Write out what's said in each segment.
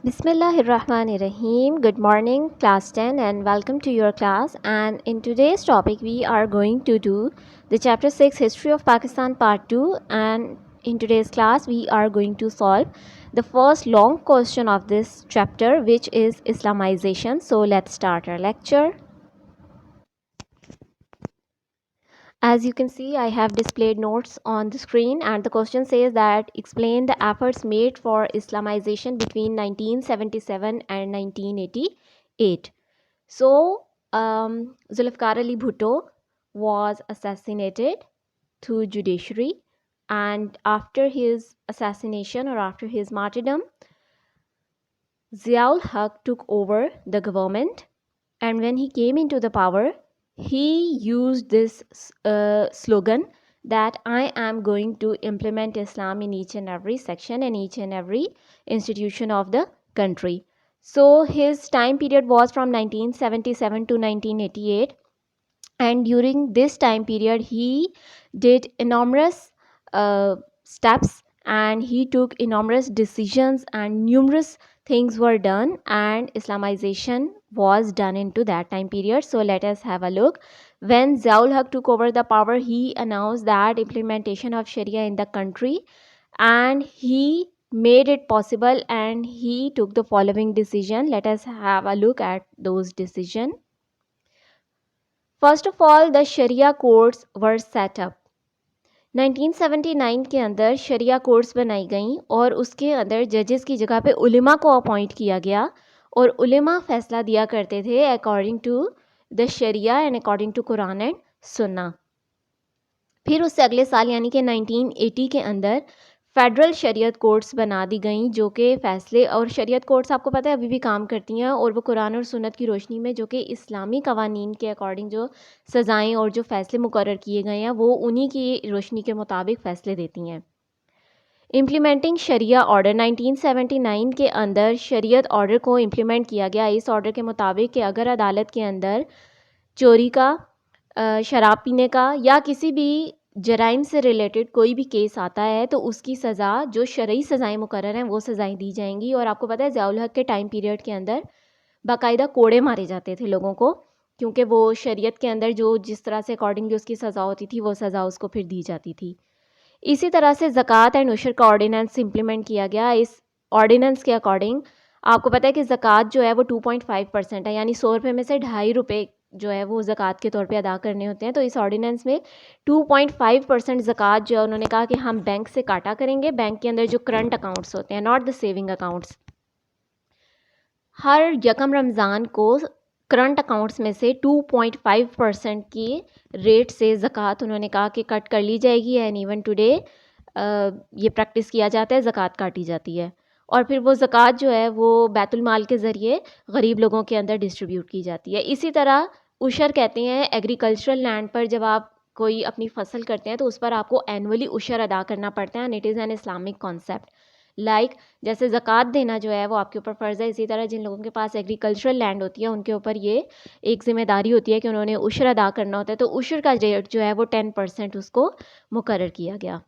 Bismillahirrahmanirrahim. Good morning, class 10, and welcome to your class. And in today's topic, we are going to do the chapter 6 History of Pakistan part 2. And in today's class, we are going to solve the first long question of this chapter, which is Islamization. So let's start our lecture. As you can see, I have displayed notes on the screen, and the question says that explain the efforts made for Islamization between 1977 and 1988. So, Zulfikar Ali Bhutto was assassinated through judiciary, and after his assassination or after his martyrdom, Ziaul Haq took over the government, and when he came into the power, he used this slogan that I am going to implement Islam in each and every section and each and every institution of the country. So his time period was from 1977 to 1988, and during this time period he did enormous steps, and he took enormous decisions, and numerous things were done, and Islamization was done into that time period. So let us have a look. When Ziaul Haq took over the power, he announced that implementation of Sharia in the country, and he made it possible, and he took the following decision. Let us have a look at those decisions. First of all, the Sharia courts were set up. 1979 के अंदर शरिया courts बनाई गई और उसके अंदर जजेस की जगह पे उलेमा को अपॉइंट किया गया, और उलेमा फैसला दिया करते थे according to the sharia and according to Quran and sunnah. फिर उससे अगले साल यानी कि 1980 के अंदर फेडरल शरीयत कोर्ट्स बना दी गई, जो कि फ़ैसले, और शरीयत कोर्ट्स आपको पता है अभी भी काम करती हैं, और वो कुरान और सुन्नत की रोशनी में जो कि इस्लामी कवानीन के अकॉर्डिंग जो सज़ाएं और जो फ़ैसले मुकर्रर किए गए हैं वो उन्हीं की रोशनी के मुताबिक फ़ैसले देती हैं. इम्प्लीमेंटिंग शरिया ऑर्डर 1979 के अंदर शरीयत ऑर्डर को इम्प्लीमेंट किया गया. इस ऑर्डर के मुताबिक कि अगर अदालत के अंदर चोरी का, शराब पीने का या किसी भी जराइम से रिलेटेड कोई भी केस आता है तो उसकी सज़ा जो शरई सज़ाएं मुकर्रर हैं वो सज़ाएं दी जाएंगी. और आपको पता है ज़ियाउल हक के टाइम पीरियड के अंदर बाकायदा कोड़े मारे जाते थे लोगों को, क्योंकि वो शरीयत के अंदर जो जिस तरह से अकॉर्डिंगली उसकी सज़ा होती थी वो सज़ा उसको फिर दी जाती थी. इसी तरह से ज़कात एंड उशर का ऑर्डिनेंस इम्प्लीमेंट किया गया. इस ऑर्डिनेंस के अकॉर्डिंग आपको पता है कि ज़कात जो है वो 2.5% है, यानी 100 रुपये में से 2.5 रुपये जो है वो ज़कात के तौर पे अदा करने होते हैं. तो इस ऑर्डिनेंस में 2.5% ज़कात जो है उन्होंने कहा कि हम बैंक से काटा करेंगे. बैंक के अंदर जो करंट अकाउंट्स होते हैं, नॉट द सेविंग अकाउंट्स, हर यकम रमज़ान को करंट अकाउंट्स में से 2.5% की रेट से ज़कात उन्होंने कहा कि कट कर ली जाएगी. एंड इवन टुडे ये प्रैक्टिस किया जाता है, ज़कात काटी जाती है, और फिर वो ज़कात जो है वो बैतुल माल के ज़रिए गरीब लोगों के अंदर डिस्ट्रीब्यूट की जाती है. इसी तरह उशर कहते हैं एग्रीकल्चरल लैंड पर जब आप कोई अपनी फसल करते हैं तो उस पर आपको एनुअली उशर अदा करना पड़ता है, and it is an Islamic concept. जैसे ज़कात देना जो है वो आपके ऊपर फ़र्ज़ है, इसी तरह जिन लोगों के पास एग्रीकल्चरल लैंड होती है उनके ऊपर ये एक ज़िम्मेदारी होती है कि उन्होंने उशर अदा करना होता है. तो उशर का रेट जो है वो 10% उसको मुकर्रर किया गया.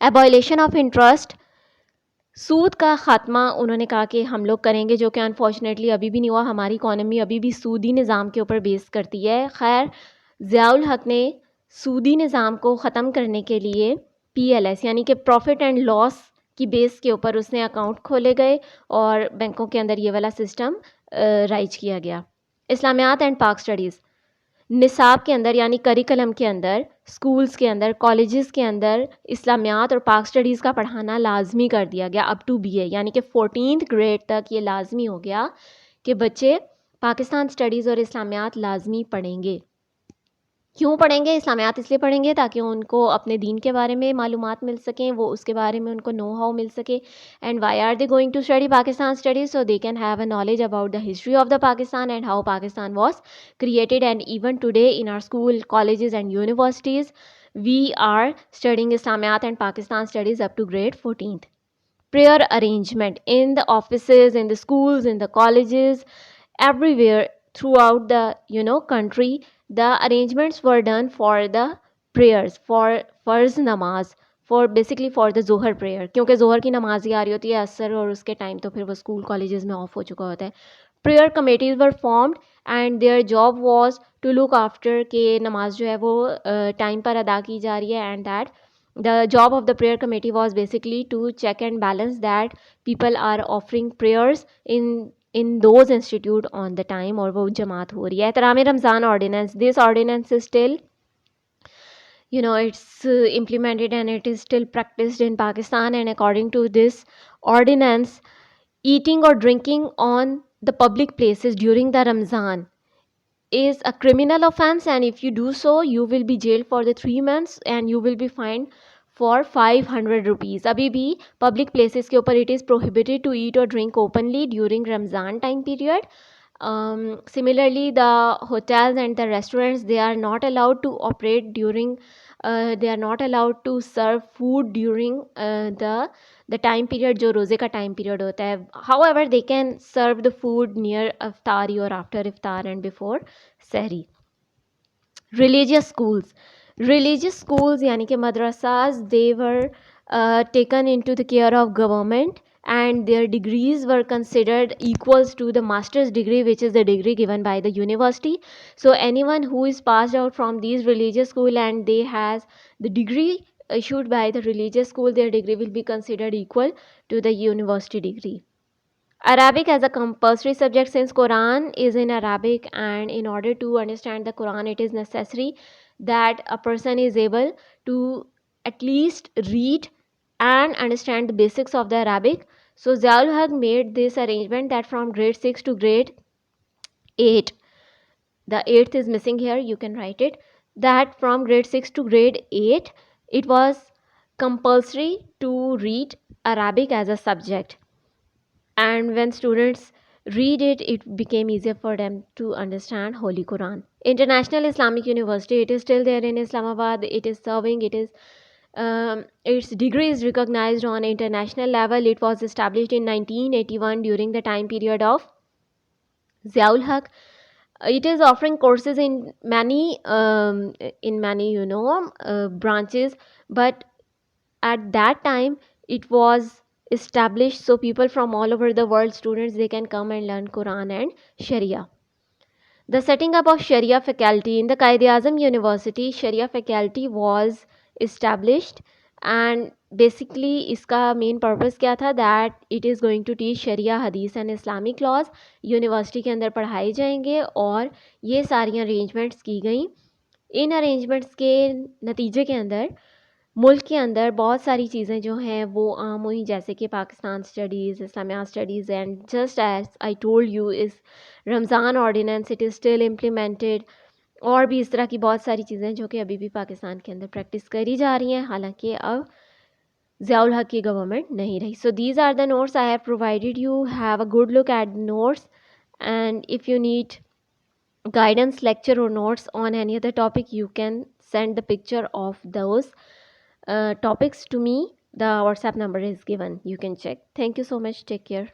एबॉलिशन ऑफ इंटरेस्ट, सूद का ख़ात्मा उन्होंने कहा कि हम लोग करेंगे, जो कि अनफॉर्चुनेटली अभी भी नहीं हुआ. हमारी इकॉनमी अभी भी सूदी निज़ाम के ऊपर बेस करती है. खैर, ज़ियाउल हक ने सूदी निज़ाम को ख़त्म करने के लिए PLS यानी कि प्रॉफिट एंड लॉस की बेस के ऊपर उसने अकाउंट खोले गए और बैंकों के अंदर ये वाला सिस्टम राइज किया गया. इस्लामियात एंड पाक स्टडीज़, निसाब के अंदर यानी करिकुलम के अंदर, स्कूल्स के अंदर, कॉलेजेस के अंदर इस्लामियात और पाक स्टडीज़ का पढ़ाना लाजमी कर दिया गया अप टू BA, यानी कि 14th ग्रेड तक ये लाजमी हो गया कि बच्चे पाकिस्तान स्टडीज़ और इस्लामियात लाजमी पढ़ेंगे. क्यों पढ़ेंगे? इस्लामियात इसलिए पढ़ेंगे ताकि उनको अपने दीन के बारे में मालूमात मिल सकें, वो उसके बारे में उनको नो हाउ मिल सके. And why are they going to study Pakistan studies? So they can have a knowledge about the history of the Pakistan and how Pakistan was created. And even today in our school, colleges and universities, we are studying Islamiyat and Pakistan studies up to grade 14th. Prayer arrangement in the offices, in the schools, in the colleges, everywhere throughout the country, the arrangements were done for the prayers, for farz namaz, basically for the ज़ोहर prayer, क्योंकि ज़ोहर की नमाज़ ही आ रही होती है असर, और उसके टाइम तो फिर वो स्कूल कॉलेजेस में ऑफ हो चुका होता है. Prayer committees were formed and their job was to look after के नमाज जो है वो टाइम पर अदा की जा रही है, and that the job of the prayer committee was basically to check and balance that people are offering prayers in those institute on the time, और वो जमात हो रही है. एहतराम Ramzan ordinance, this ordinance is still, you know, it's implemented and it is still practiced in Pakistan. And according to this ordinance, eating or drinking on the public places during the Ramzan is a criminal offense, and if you do so you will be jailed for the 3 months and you will be fined for 500 rupees. अभी भी public places के ऊपर it is prohibited to eat or drink openly during Ramzan time period. Similarly, the hotels and the restaurants, they are not allowed to operate during they are not allowed to serve food during the time period जो रोज़े का time period होता है. However, they can serve the food near iftari or after iftar and before sahri. Religious schools यानी कि madrasas, they were taken into the care of government, and their degrees were considered equals to the master's degree, which is the degree given by the university. So anyone who is passed out from these religious school and they has the degree issued by the religious school, their degree will be considered equal to the university degree. Arabic as a compulsory subject, since Quran is in Arabic, and in order to understand the Quran it is necessary that a person is able to at least read and understand the basics of the Arabic. So Ziaul Haq made this arrangement that from grade 6 to grade 8, the 8th is missing here, you can write it, that from grade 6 to grade 8 it was compulsory to read Arabic as a subject, and when students read it, it became easier for them to understand Holy Quran. International Islamic University, it is still there in Islamabad. It is serving, it is its degree is recognized on international level. It was established in 1981 during the time period of Ziaul Haq. It is offering courses in many branches, but at that time it was established so people from all over the world, students, they can come and learn Quran and Sharia. The setting up of Sharia faculty in the Quaid-e-Azam University, Sharia faculty was established, and basically इसका main purpose क्या था, that it is going to teach Sharia, Hadith and Islamic laws. University के अंदर पढ़ाए जाएंगे और ये सारी अरेंजमेंट्स की गई. इन अरेंजमेंट्स के नतीजे के अंदर मुल्क के अंदर बहुत सारी चीज़ें जो हैं वो आम हुई, जैसे कि पाकिस्तान स्टडीज़, इस्लामिया studies, and just as I told you इस Ramzan ordinance, it is still implemented. और भी इस तरह की बहुत सारी चीज़ें जो कि अभी भी पाकिस्तान के अंदर प्रैक्टिस करी जा रही हैं, हालांकि अब ज़ियाउल हक की गवर्नमेंट नहीं रही. So these are the notes I have provided you. Have a good look at notes, and if you need guidance, lecture or notes on any other topic, you can send the picture of those topics to me. The WhatsApp number is given, you can check. Thank you so much, take care.